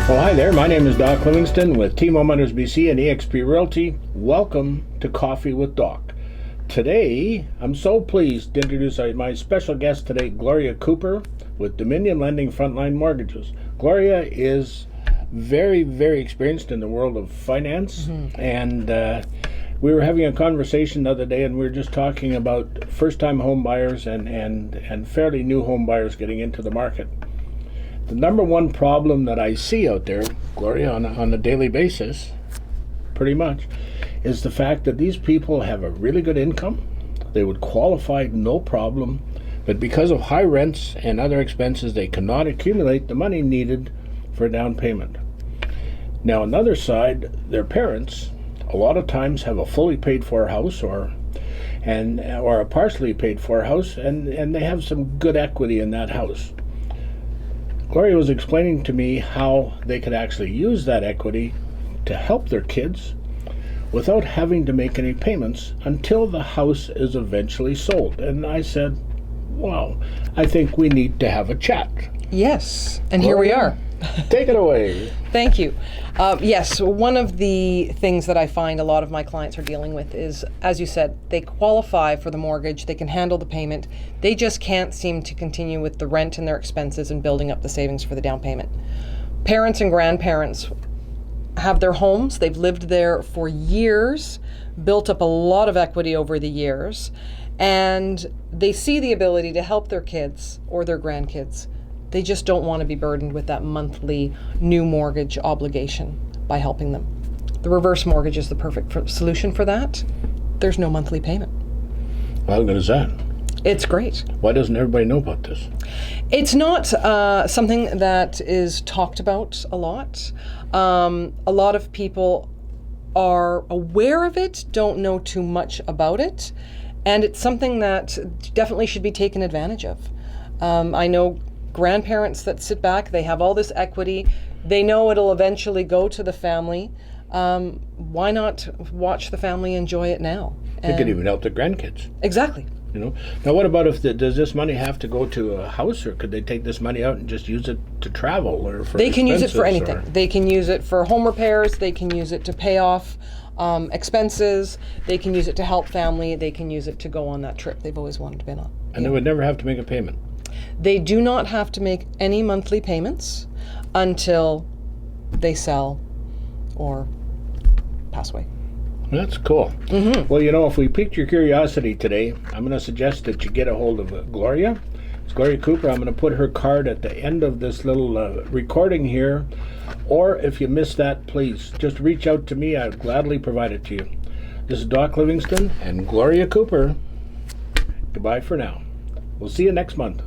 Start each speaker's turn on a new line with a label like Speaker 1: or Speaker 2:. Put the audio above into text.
Speaker 1: Well, hi there. My name is Doc Livingston with Team Homeowners BC and eXp Realty. Welcome to Coffee with Doc. Today, I'm so pleased to introduce my special guest today, Gloria Cooper with Dominion Lending Frontline Mortgages. Gloria is very, very experienced in the world of finance, and we were having a conversation the other day, and we were just talking about first-time home buyers and fairly new home buyers getting into the market. The number one problem that I see out there, Gloria, on a daily basis, pretty much, is the fact that these people have a really good income. They would qualify no problem, but because of high rents and other expenses, they cannot accumulate the money needed for a down payment. Now, on the other side, their parents a lot of times have a fully paid for house or a partially paid for house, and they have some good equity in that house. Gloria was explaining to me how they could actually use that equity to help their kids without having to make any payments until the house is eventually sold. And I said, wow, I think we need to have a chat.
Speaker 2: Yes, and
Speaker 1: Gloria,
Speaker 2: here we are.
Speaker 1: Take it away.
Speaker 2: Thank you. Yes, one of the things that I find a lot of my clients are dealing with is, as you said, they qualify for the mortgage, they can handle the payment, they just can't seem to continue with the rent and their expenses and building up the savings for the down payment. Parents and grandparents have their homes, they've lived there for years, built up a lot of equity over the years, and they see the ability to help their kids or their grandkids. They just don't want to be burdened with that monthly new mortgage obligation by helping them. The reverse mortgage is the perfect solution for that. There's no monthly payment.
Speaker 1: How good is that?
Speaker 2: It's great.
Speaker 1: Why doesn't everybody know about this?
Speaker 2: It's not something that is talked about a lot. A lot of people are aware of it, don't know too much about it, and it's something that definitely should be taken advantage of. I know grandparents that sit back, they have all this equity, they know it'll eventually go to the family. Why not watch the family enjoy it now?
Speaker 1: It could even help the grandkids.
Speaker 2: Exactly.
Speaker 1: You know. Now, what about does this money have to go to a house, or could they take this money out and just use it to travel or for?
Speaker 2: They can use it for anything.
Speaker 1: Or?
Speaker 2: They can use it for home repairs. They can use it to pay off expenses. They can use it to help family. They can use it to go on that trip they've always wanted to be on.
Speaker 1: And they would never have to make a payment.
Speaker 2: They do not have to make any monthly payments until they sell or pass away.
Speaker 1: That's cool. Mm-hmm. Well, you know, if we piqued your curiosity today, I'm going to suggest that you get a hold of Gloria. It's Gloria Cooper. I'm going to put her card at the end of this little recording here. Or if you missed that, please just reach out to me. I'll gladly provide it to you. This is Doc Livingston and Gloria Cooper. Goodbye for now. We'll see you next month.